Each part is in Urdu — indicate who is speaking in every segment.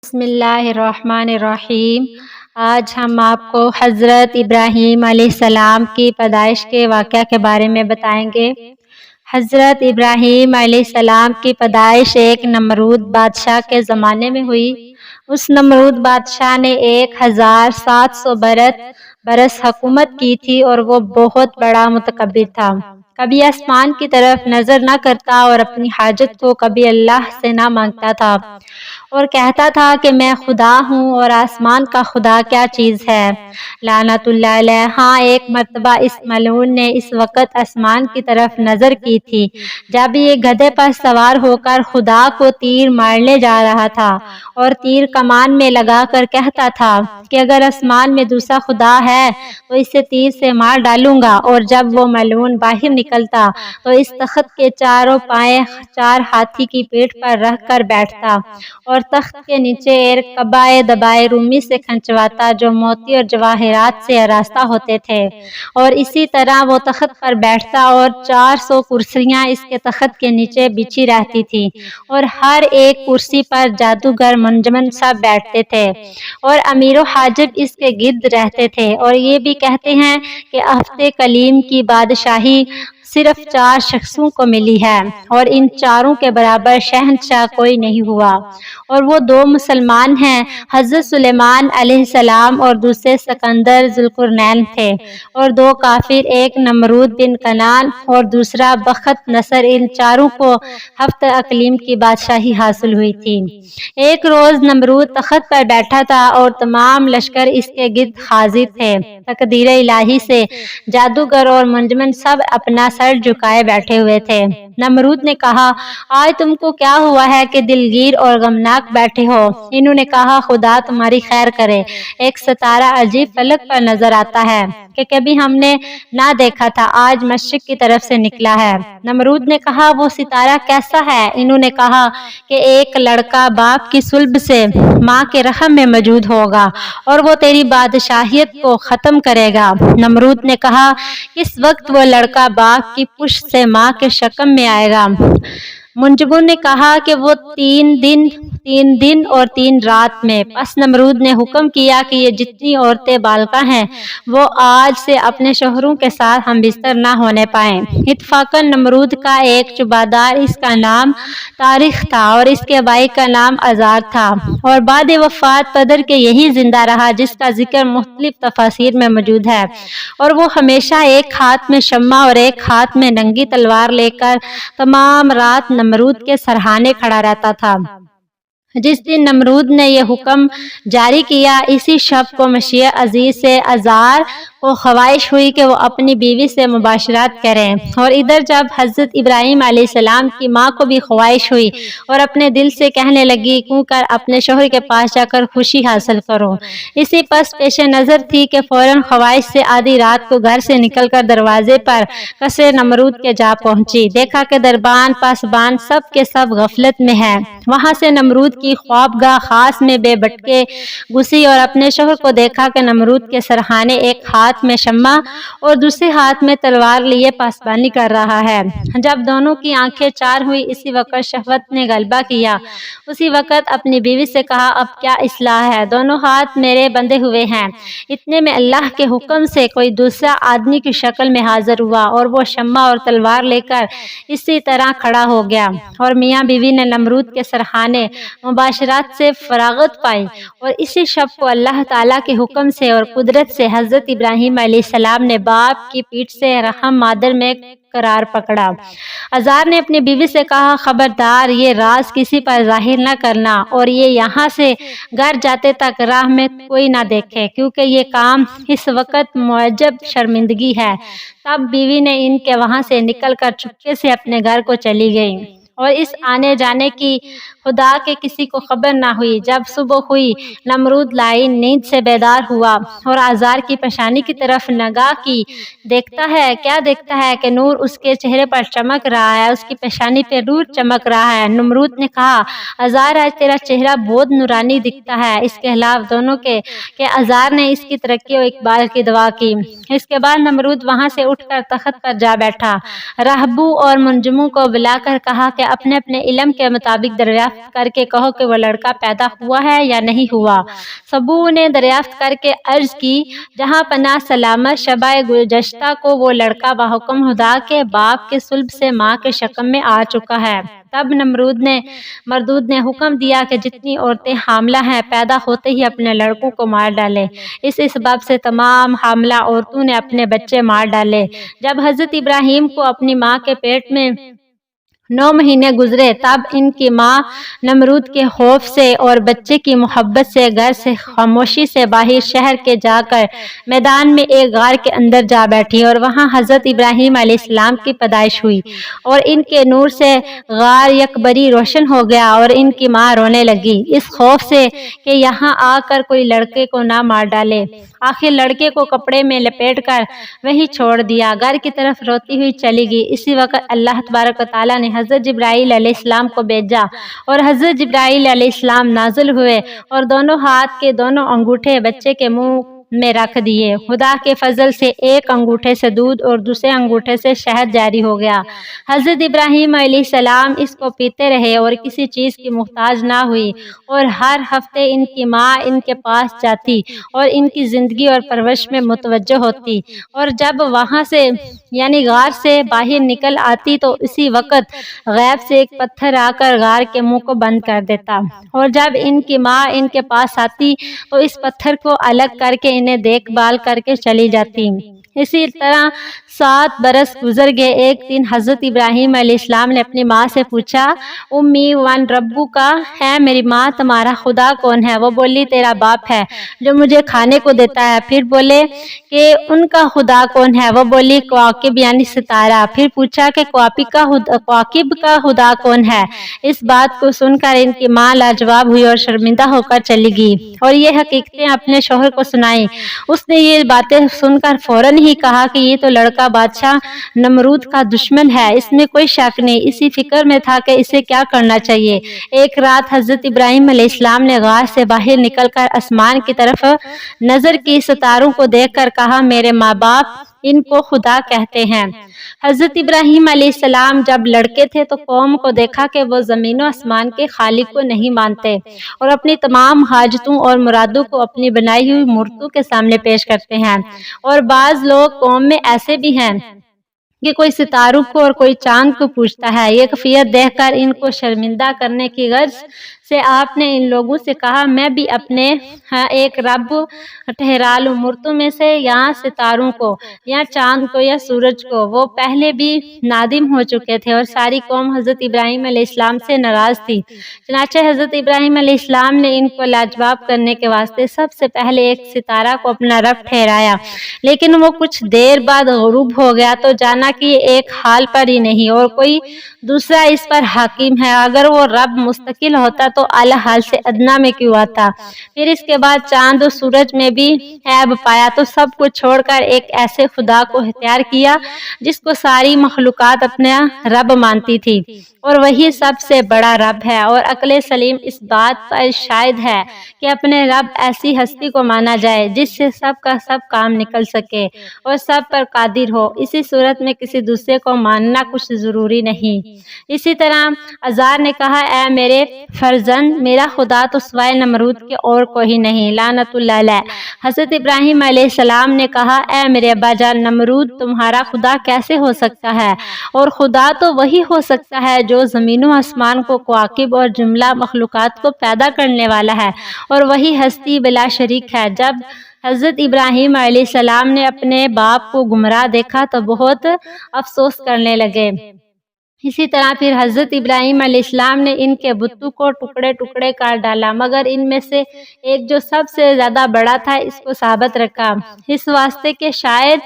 Speaker 1: بسم اللہ الرحمن الرحیم۔ آج ہم آپ کو حضرت ابراہیم علیہ السلام کی پیدائش کے واقعہ کے بارے میں بتائیں گے۔ حضرت ابراہیم علیہ السلام کی پیدائش ایک نمرود بادشاہ کے زمانے میں ہوئی۔ اس نمرود بادشاہ نے 1700 برس حکومت کی تھی اور وہ بہت بڑا متکبر تھا۔ کبھی آسمان کی طرف نظر نہ کرتا اور اپنی حاجت کو کبھی اللہ سے نہ مانگتا تھا اور کہتا تھا کہ میں خدا ہوں اور آسمان کا خدا کیا چیز ہے، لعنت اللہ علیہ۔ ہاں، ایک مرتبہ اس ملعون نے اس وقت آسمان کی طرف نظر کی تھی جب یہ گدھے پر سوار ہو کر خدا کو تیر مارنے جا رہا تھا اور تیر کمان میں لگا کر کہتا تھا کہ اگر آسمان میں دوسرا خدا ہے تو اسے تیر سے مار ڈالوں گا۔ اور جب وہ ملعون باہر نکلتا تو اس تخت کے چاروں پائیں 4 ہاتھی کی پیٹھ پر رکھ کر بیٹھتا اور تخت کے نیچے ایک قبائے دبائے رومی سے کھنچواتا جو موتی اور جواہرات سے آراستہ ہوتے تھے، اور اسی طرح وہ تخت پر بیٹھتا اور 400 کرسیاں اس کے تخت کے نیچے بچھی رہتی تھیں اور ہر ایک کرسی پر جادوگر منجمن سب بیٹھتے تھے اور امیر و حاجب اس کے گرد رہتے تھے۔ اور یہ بھی کہتے ہیں کہ ہفتے کلیم کی بادشاہی صرف 4 شخصوں کو ملی ہے اور ان چاروں کے برابر شہنشاہ کوئی نہیں ہوا، اور وہ 2 مسلمان ہیں، حضرت سلیمان علیہ السلام اور دوسرے سکندر ذوالقرنین تھے، اور 2 کافر، ایک نمرود بن کنعان اور دوسرا بخت نصر۔ ان چاروں کو ہفتہ اقلیم کی بادشاہی حاصل ہوئی تھی۔ ایک روز نمرود تخت پر بیٹھا تھا اور تمام لشکر اس کے گرد حاضر تھے۔ تقدیر الہی سے جادوگر اور منجمن سب اپنا سر جھکائے بیٹھے ہوئے تھے۔ نمرود نے کہا، آج تم کو کیا ہوا ہے کہ دلگیر اور غمناک بیٹھے ہو؟ انہوں نے کہا، خدا تمہاری خیر کرے، ایک ستارہ عجیب فلک پر نظر آتا ہے کہ کبھی ہم نے نہ دیکھا تھا، آج مشرق کی طرف سے نکلا ہے۔ نمرود نے کہا، وہ ستارہ کیسا ہے؟ انہوں نے کہا کہ ایک لڑکا باپ کی صلب سے ماں کے رحم میں موجود ہوگا اور وہ تیری بادشاہیت کو ختم کرے گا۔ نمرود نے کہا، کس وقت وہ لڑکا باپ کی پشت سے ماں کے شکم میں آئے گا؟ منجموں نے کہا کہ وہ 3 دن اور 3 رات میں۔ پس نمرود نے حکم کیا کہ یہ جتنی عورتیں بالغاں ہیں وہ آج سے اپنے شوہروں کے ساتھ ہم بستر نہ ہونے پائیں۔ اتفاقاً نمرود کا ایک چوبادار، اس کا نام طارخ تھا اور اس کے بھائی کا نام آزار تھا، اور بعد وفات پدر کے یہی زندہ رہا جس کا ذکر مختلف تفاسیر میں موجود ہے، اور وہ ہمیشہ ایک ہاتھ میں شمع اور ایک ہاتھ میں ننگی تلوار لے کر تمام رات نمرود کے سرہانے کھڑا رہتا تھا۔ جس دن نمرود نے یہ حکم جاری کیا، اسی شب کو مشیع عزیز سے آزار کو خواہش ہوئی کہ وہ اپنی بیوی سے مباشرت کریں، اور ادھر جب حضرت ابراہیم علیہ السلام کی ماں کو بھی خواہش ہوئی اور اپنے دل سے کہنے لگی، کیوں کر اپنے شوہر کے پاس جا کر خوشی حاصل کرو۔ اسی پس پیش نظر تھی کہ فوراً خواہش سے آدھی رات کو گھر سے نکل کر دروازے پر قصر نمرود کے جا پہنچی۔ دیکھا کہ دربان پاسبان سب کے سب غفلت میں ہیں۔ وہاں سے نمرود کی خوابگاہ خاص میں بے بٹکے گھسی اور اپنے شوہر کو دیکھا کہ نمرود کے سرہانے ایک ہاتھ میں شمع اور دوسرے ہاتھ میں تلوار لیے پاسبانی کر رہا ہے۔ جب دونوں کی آنکھیں چار ہوئی، اسی وقت شہوت نے غلبہ کیا۔ اسی وقت اپنی بیوی سے کہا، اب کیا اصلاح ہے؟ دونوں ہاتھ میرے بندھے ہوئے ہیں۔ اتنے میں اللہ کے حکم سے کوئی دوسرا آدمی کی شکل میں حاضر ہوا اور وہ شمع اور تلوار لے کر اسی طرح کھڑا ہو گیا، اور میاں بیوی نے نمرود کے سرہانے مباشرت سے فراغت پائی، اور اسی شب کو اللہ تعالیٰ کے حکم سے اور قدرت سے حضرت ابراہیم علیہ السلام نے باپ کی پیٹھ سے رحم مادر میں قرار پکڑا۔ آزار نے اپنی بیوی سے کہا، خبردار یہ راز کسی پر ظاہر نہ کرنا، اور یہ یہاں سے گھر جاتے تک راہ میں کوئی نہ دیکھے، کیونکہ یہ کام اس وقت معجب شرمندگی ہے۔ تب بیوی نے ان کے وہاں سے نکل کر چپکے سے اپنے گھر کو چلی گئی، اور اس آنے جانے کی خدا کے کسی کو خبر نہ ہوئی۔ جب صبح ہوئی، نمرود لائی نیند سے بیدار ہوا اور آزار کی پیشانی کی طرف نگاہ کی۔ کیا دیکھتا ہے کہ نور اس کے چہرے پر چمک رہا ہے، اس کی پیشانی پہ نور چمک رہا ہے۔ نمرود نے کہا، آزار آج تیرا چہرہ بہت نورانی دکھتا ہے۔ اس کے خلاف دونوں کے کہ آزار نے اس کی ترقی و اقبال کی دعا کی۔ اس کے بعد نمرود وہاں سے اٹھ کر تخت پر جا بیٹھا۔ راہبوں اور منجموں کو بلا کر کہا کہ اپنے اپنے علم کے مطابق دریافت دریافت کر کے کہو کہ وہ لڑکا پیدا ہوا ہے یا نہیں ہوا۔ سبو نے دریافت کر کے عرض کی، جہاں پناہ سلامت شبہ گزشتہ کو وہ لڑکا بحکم خدا کے باپ کے صلب سے ماں کے شکم میں آ چکا ہے۔ تب مردود نے حکم دیا کہ جتنی عورتیں حاملہ ہیں پیدا ہوتے ہی اپنے لڑکوں کو مار ڈالیں۔ اس سبب سے تمام حاملہ عورتوں نے اپنے بچے مار ڈالے۔ جب حضرت ابراہیم کو اپنی ماں کے پیٹ میں 9 مہینے گزرے تب ان کی ماں نمرود کے خوف سے اور بچے کی محبت سے گھر سے خاموشی سے باہر شہر کے جا کر میدان میں ایک غار کے اندر جا بیٹھی اور وہاں حضرت ابراہیم علیہ السلام کی پیدائش ہوئی اور ان کے نور سے غار یکبری روشن ہو گیا اور ان کی ماں رونے لگی اس خوف سے کہ یہاں آ کر کوئی لڑکے کو نہ مار ڈالے۔ آخر لڑکے کو کپڑے میں لپیٹ کر وہیں چھوڑ دیا، گھر کی طرف روتی ہوئی چلی گئی۔ اسی وقت اللہ تبارک و تعالیٰ نے حضرت جبرائیل علیہ السلام کو بھیجا اور حضرت جبرائیل علیہ السلام نازل ہوئے اور دونوں ہاتھ کے دونوں انگوٹھے بچے کے منہ میں رکھ دیے۔ خدا کے فضل سے ایک انگوٹھے سے دودھ اور دوسرے انگوٹھے سے شہد جاری ہو گیا۔ حضرت ابراہیم علیہ السلام اس کو پیتے رہے اور کسی چیز کی محتاج نہ ہوئی اور ہر ہفتے ان کی ماں ان کے پاس جاتی اور ان کی زندگی اور پرورش میں متوجہ ہوتی اور جب وہاں سے یعنی غار سے باہر نکل آتی تو اسی وقت غیب سے ایک پتھر آ کر غار کے منہ کو بند کر دیتا اور جب ان کی ماں ان کے پاس آتی تو اس پتھر کو الگ کر کے انہیں دیکھ بھال کر کے چلی جاتی۔ اسی طرح 7 برس گزر گئے۔ ایک دن حضرت ابراہیم علیہ السلام نے اپنی ماں سے پوچھا، امی ون ربو کا ہے میری ماں تمہارا خدا کون ہے؟ وہ بولی تیرا باپ ہے جو مجھے کھانے کو دیتا ہے۔ پھر بولے کہ ان کا خدا کون ہے؟ وہ بولی کواکب یعنی ستارہ۔ پھر پوچھا کہ کواکب کا خدا کون ہے؟ اس بات کو سن کر ان کی ماں لاجواب ہوئی اور شرمندہ ہو کر چلی گئی اور یہ حقیقتیں اپنے شوہر کو سنائیں۔ اس نے یہ باتیں سن کر فوراً ہی کہا کہ یہ تو لڑکا بادشاہ نمرود کا دشمن ہے، اس میں کوئی شک نہیں۔ اسی فکر میں تھا کہ اسے کیا کرنا چاہیے۔ ایک رات حضرت ابراہیم علیہ السلام نے غار سے باہر نکل کر آسمان کی طرف نظر کی، ستاروں کو دیکھ کر کہا میرے ماں باپ ان کو خدا کہتے ہیں۔ حضرت ابراہیم علیہ السلام جب لڑکے تھے تو قوم کو دیکھا کہ وہ زمین و آسمان کے خالق کو نہیں مانتے اور اپنی تمام حاجتوں اور مرادوں کو اپنی بنائی ہوئی مورتوں کے سامنے پیش کرتے ہیں، اور بعض لوگ قوم میں ایسے بھی ہیں کہ کوئی ستاروں کو اور کوئی چاند کو پوجتا ہے۔ یہ کیفیت دیکھ کر ان کو شرمندہ کرنے کی غرض سے آپ نے ان لوگوں سے کہا میں بھی اپنے ایک رب ٹھہرا لوں مورتوں میں سے، یا ستاروں کو یا چاند کو یا سورج کو۔ وہ پہلے بھی نادم ہو چکے تھے اور ساری قوم حضرت ابراہیم علیہ السلام سے ناراض تھی۔ چنانچہ حضرت ابراہیم علیہ السلام نے ان کو لاجواب کرنے کے واسطے سب سے پہلے ایک ستارہ کو اپنا رب ٹھہرایا، لیکن وہ کچھ دیر بعد غروب ہو گیا تو جانا کہ یہ ایک حال پر ہی نہیں اور کوئی دوسرا اس پر حاکم ہے۔ اگر وہ رب مستقل ہوتا تو اعلی حال سے ادنا میں کیوں آتا؟ پھر اس کے بعد چاند و سورج میں بھی عیب پایا تو سب کو چھوڑ کر ایک ایسے خدا کو اختیار کیا جس کو ساری مخلوقات اپنا رب مانتی تھی اور وہی سب سے بڑا رب ہے، اور عقل سلیم اس بات پر شاہد ہے کہ اپنے رب ایسی ہستی کو مانا جائے جس سے سب کا سب کام نکل سکے اور سب پر قادر ہو۔ اسی صورت میں کسی دوسرے کو ماننا کچھ ضروری نہیں۔ اسی طرح عزار نے کہا اے میرے فرزند میرا خدا تو سوائے نمرود کے اور کوئی نہیں، لعنت اللہ علیہ۔ حضرت ابراہیم علیہ السلام نے کہا اے میرے ابا جان نمرود تمہارا خدا کیسے ہو سکتا ہے؟ اور خدا تو وہی ہو سکتا ہے جو زمین و آسمان کو کواکب اور جملہ مخلوقات کو پیدا کرنے والا ہے، اور وہی ہستی بلا شریک ہے۔ جب حضرت ابراہیم علیہ السلام نے اپنے باپ کو گمراہ دیکھا تو بہت افسوس کرنے لگے۔ اسی طرح پھر حضرت ابراہیم علیہ السلام نے ان کے بتوں کو ٹکڑے ٹکڑے کر ڈالا، مگر ان میں سے ایک جو سب سے زیادہ بڑا تھا اس کو ثابت رکھا، اس واسطے کہ شاید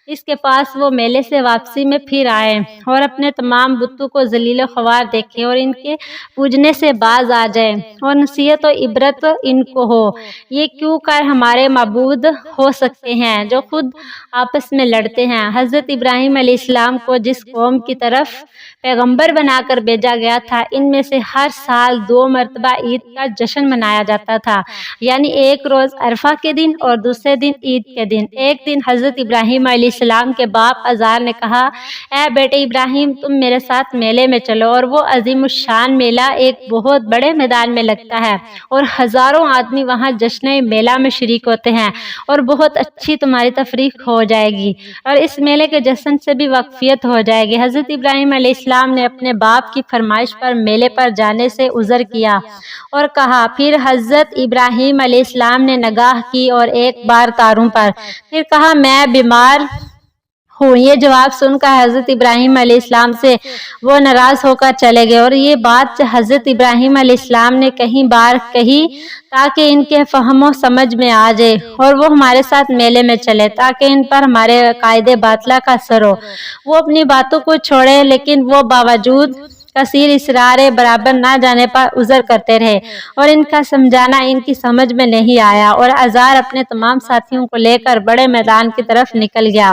Speaker 1: اس کے پاس وہ میلے سے واپسی میں پھر آئے اور اپنے تمام بتوں کو ذلیل و خوار دیکھے اور ان کے پوجنے سے باز آ جائے اور نصیحت و عبرت ان کو ہو۔ یہ کیوں کر ہمارے معبود ہو سکتے ہیں جو خود آپس میں لڑتے ہیں۔ حضرت ابراہیم علیہ السلام کو جس قوم کی طرف پیغمبر بنا کر بھیجا گیا تھا، ان میں سے ہر سال 2 مرتبہ عید کا جشن منایا جاتا تھا، یعنی ایک روز عرفہ کے دن اور دوسرے دن عید کے دن۔ ایک دن حضرت ابراہیم علیہ السلام کے باپ آزار نے کہا، اے بیٹے ابراہیم، تم میرے ساتھ میلے میں چلو۔ اور وہ عظیم الشان میلہ ایک بہت بڑے میدان میں لگتا ہے اور ہزاروں آدمی وہاں جشن میلہ میں شریک ہوتے ہیں اور بہت اچھی تمہاری تفریح ہو جائے گی اور اس میلے کے جشن سے بھی واقفیت ہو جائے گی۔ حضرت ابراہیم علیہ السلام نے اپنے باپ کی فرمائش پر میلے پر جانے سے عذر کیا اور کہا۔ پھر حضرت ابراہیم علیہ السلام نے نگاہ کی اور ایک بار تاروں پر، پھر کہا، میں بیمار ہوں۔ یہ جواب سن کر حضرت ابراہیم علیہ السلام سے وہ ناراض ہو کر چلے گئے اور یہ بات حضرت ابراہیم علیہ السلام نے کئی بار کہی تاکہ ان کے فہم و سمجھ میں آ جائے اور وہ ہمارے ساتھ میلے میں چلے تاکہ ان پر ہمارے عقائد باطلہ کا اثر ہو۔ وہ اپنی باتوں کو چھوڑے، لیکن وہ باوجود کثیر اصرار برابر نہ جانے پر عذر کرتے رہے اور ان کا سمجھانا ان کی سمجھ میں نہیں آیا اور آزار اپنے تمام ساتھیوں کو لے کر بڑے میدان کی طرف نکل گیا۔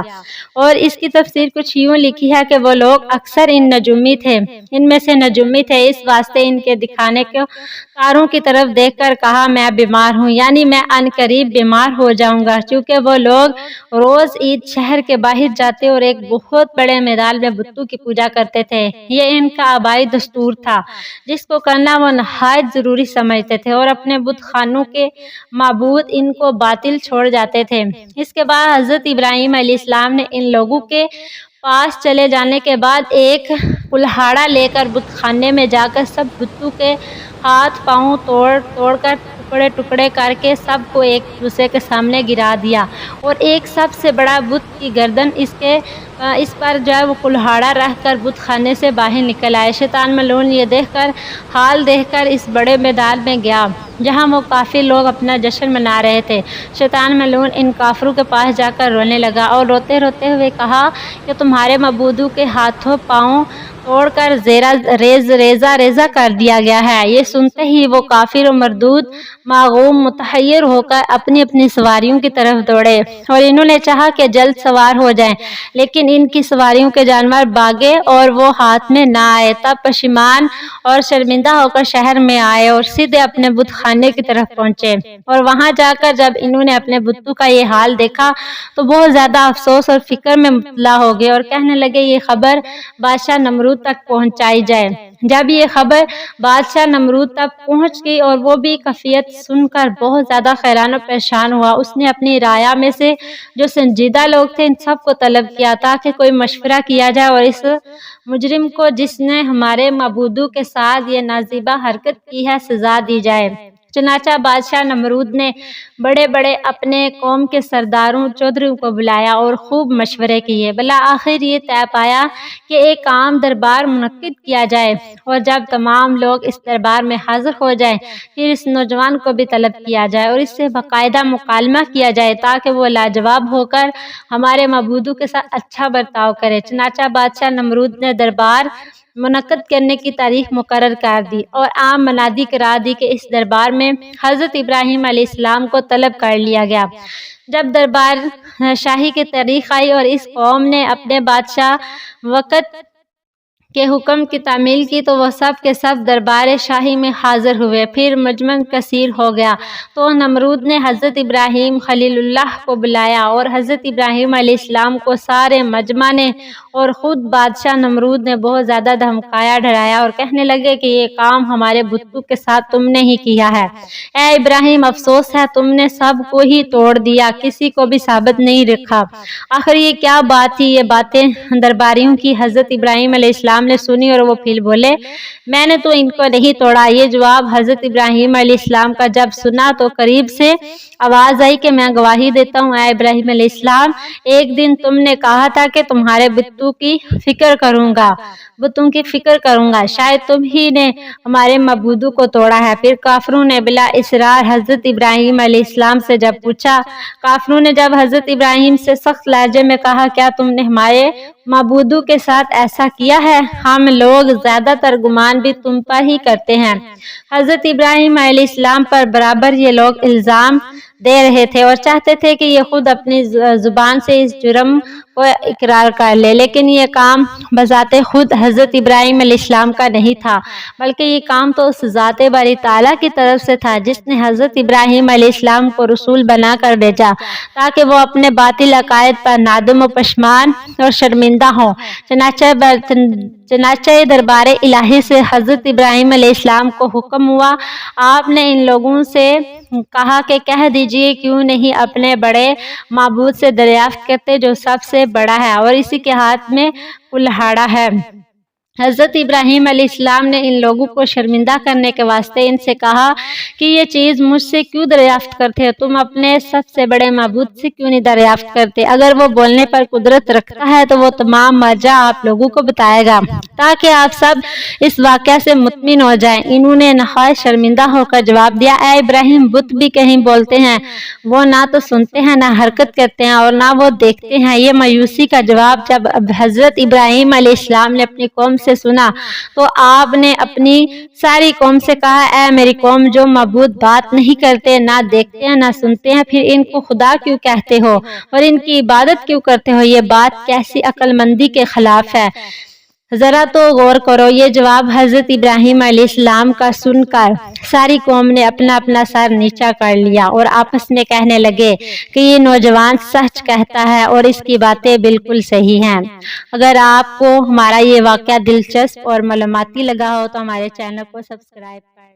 Speaker 1: اور اس کی تفسیر کچھ یوں لکھی ہے کہ وہ لوگ اکثر ان میں سے نجومی تھے، اس واسطے ان کے دکھانے کو تاروں کی طرف دیکھ کر کہا، میں بیمار ہوں، یعنی میں ان قریب بیمار ہو جاؤں گا۔ چونکہ وہ لوگ روز عید شہر کے باہر جاتے اور ایک بہت بڑے میدان میں بتوں کی پوجا کرتے تھے، یہ ان کا آبائی دستور تھا جس کو کرنا وہ نہایت ضروری سمجھتے تھے اور اپنے بت خانوں کے معبود ان کو باطل چھوڑ جاتے تھے۔ اس کے بعد حضرت ابراہیم علیہ السلام نے ان لوگوں کے پاس چلے جانے کے بعد ایک کلہاڑا لے کر بت خانے میں جا کر سب بتوں کے ہاتھ پاؤں توڑ کر ٹکڑے ٹکڑے کر کے سب کو ایک دوسرے کے سامنے گرا دیا اور ایک سب سے بڑا بت کی گردن اس پر جو ہے وہ کلہاڑا رکھ کر بت خانے سے باہر نکل آئے۔ شیطان ملعون یہ حال دیکھ کر اس بڑے میدان میں گیا جہاں وہ کافر لوگ اپنا جشن منا رہے تھے۔ شیطان ملعون ان کافروں کے پاس جا کر رونے لگا اور روتے روتے ہوئے کہا کہ تمہارے معبودوں کے ہاتھوں پاؤں توڑ کر ریزہ کر دیا گیا ہے۔ یہ سنتے ہی وہ کافر و مردود مغموم متحیر ہو کر اپنی اپنی سواریوں کی طرف دوڑے اور انہوں نے چاہا کہ جلد سوار ہو جائیں، لیکن ان کی سواریوں کے جانور بھاگے اور وہ ہاتھ میں نہ آئے۔ تب پشیمان اور شرمندہ ہو کر شہر میں آئے اور سیدھے اپنے بت خانے کی طرف پہنچے اور وہاں جا کر جب انہوں نے اپنے بتوں کا یہ حال دیکھا تو بہت زیادہ افسوس اور فکر میں مبتلا ہو گئے اور کہنے لگے، یہ خبر بادشاہ نمرود تک پہنچائی جائے۔ جب یہ خبر بادشاہ نمرود تک پہنچ گئی اور وہ بھی کیفیت سن کر بہت زیادہ حیران و پریشان ہوا، اس نے اپنی رعایا میں سے جو سنجیدہ لوگ تھے ان سب کو طلب کیا تاکہ کوئی مشورہ کیا جائے اور اس مجرم کو جس نے ہمارے معبودوں کے ساتھ یہ نازیبا حرکت کی ہے سزا دی جائے۔ چنانچہ بادشاہ نمرود نے بڑے بڑے اپنے قوم کے سرداروں چودھریوں کو بلایا اور خوب مشورے کیے۔ بالآخر یہ طے پایا کہ ایک عام دربار منعقد کیا جائے اور جب تمام لوگ اس دربار میں حاضر ہو جائیں پھر اس نوجوان کو بھی طلب کیا جائے اور اس سے باقاعدہ مکالمہ کیا جائے تاکہ وہ لاجواب ہو کر ہمارے معبودوں کے ساتھ اچھا برتاؤ کرے۔ چنانچہ بادشاہ نمرود نے دربار منعقد کرنے کی تاریخ مقرر کر دی اور عام منادی کرا دی کہ اس دربار میں حضرت ابراہیم علیہ السلام کو طلب کر لیا گیا۔ جب دربار شاہی کی تاریخ آئی اور اس قوم نے اپنے بادشاہ وقت کے حکم کی تعمیل کی تو وہ سب کے سب دربار شاہی میں حاضر ہوئے۔ پھر مجمع کثیر ہو گیا تو نمرود نے حضرت ابراہیم خلیل اللہ کو بلایا اور حضرت ابراہیم علیہ السلام کو سارے مجمع نے اور خود بادشاہ نمرود نے بہت زیادہ دھمکایا ڈرایا اور کہنے لگے کہ یہ کام ہمارے بتوں کے ساتھ تم نے ہی کیا ہے۔ اے ابراہیم، افسوس ہے تم نے سب کو ہی توڑ دیا، کسی کو بھی ثابت نہیں رکھا۔ آخر یہ کیا بات تھی؟ یہ باتیں درباریوں کی حضرت ابراہیم علیہ السلام نے سنی اور وہ پھر بولے، میں نے تو ان کو نہیں توڑا۔ یہ جواب حضرت ابراہیم علیہ السلام کا جب سنا تو قریب سے آواز آئی کہ میں گواہی دیتا ہوں، اے ابراہیم علیہ السلام، ایک دن تم نے کہا تھا کہ تمہارے بتوں کی فکر کروں گا، شاید تم ہی نے ہمارے معبودوں کو توڑا ہے۔ پھر کافروں نے بلا اصرار حضرت ابراہیم علیہ السلام سے جب پوچھا، کافروں نے جب حضرت ابراہیم سے سخت لہجے میں کہا، کیا تم نے ہمارے معبودوں کے ساتھ ایسا کیا ہے؟ ہم لوگ زیادہ تر گمان بھی تم پر ہی کرتے ہیں۔ حضرت ابراہیم علیہ السلام پر برابر یہ لوگ الزام دے رہے تھے اور چاہتے تھے کہ یہ خود اپنی زبان سے اس جرم کو اقرار کر لے، لیکن یہ کام بذات خود حضرت ابراہیم علیہ السلام کا نہیں تھا، بلکہ یہ کام تو اس ذات باری تعالیٰ کی طرف سے تھا جس نے حضرت ابراہیم علیہ السلام کو رسول بنا کر بھیجا تاکہ وہ اپنے باطل عقائد پر نادم و پشیمان اور شرمندہ ہوں۔ چنانچہ دربار الہی سے حضرت ابراہیم علیہ السلام کو حکم ہوا، آپ نے ان لوگوں سے کہا کہ کہہ دیجئے کیوں نہیں اپنے بڑے معبود سے دریافت کرتے جو سب سے بڑا ہے اور اسی کے ہاتھ میں کلہاڑا ہے۔ حضرت ابراہیم علیہ السلام نے ان لوگوں کو شرمندہ کرنے کے واسطے ان سے کہا کہ یہ چیز مجھ سے کیوں دریافت کرتے ہو؟ تم اپنے سب سے بڑے معبود سے کیوں نہیں دریافت کرتے؟ اگر وہ بولنے پر قدرت رکھتا ہے تو وہ تمام مرجع آپ لوگوں کو بتائے گا تاکہ آپ سب اس واقعہ سے مطمئن ہو جائیں۔ انہوں نے نہایت شرمندہ ہو کر جواب دیا، اے ابراہیم، بت بھی کہیں بولتے ہیں، وہ نہ تو سنتے ہیں، نہ حرکت کرتے ہیں اور نہ وہ دیکھتے ہیں۔ یہ مایوسی کا جواب جب حضرت ابراہیم علیہ السلام نے اپنی قوم سے سنا تو آپ نے اپنی ساری قوم سے کہا، اے میری قوم، جو معبود بات نہیں کرتے، نہ دیکھتے ہیں، نہ سنتے ہیں، پھر ان کو خدا کیوں کہتے ہو اور ان کی عبادت کیوں کرتے ہو؟ یہ بات کیسی عقل مندی کے خلاف ہے؟ ذرا تو غور کرو۔ یہ جواب حضرت ابراہیم علیہ السلام کا سن کر ساری قوم نے اپنا اپنا سر نیچا کر لیا اور آپس میں کہنے لگے کہ یہ نوجوان سچ کہتا ہے اور اس کی باتیں بالکل صحیح ہیں۔ اگر آپ کو ہمارا یہ واقعہ دلچسپ اور معلوماتی لگا ہو تو ہمارے چینل کو سبسکرائب کریں۔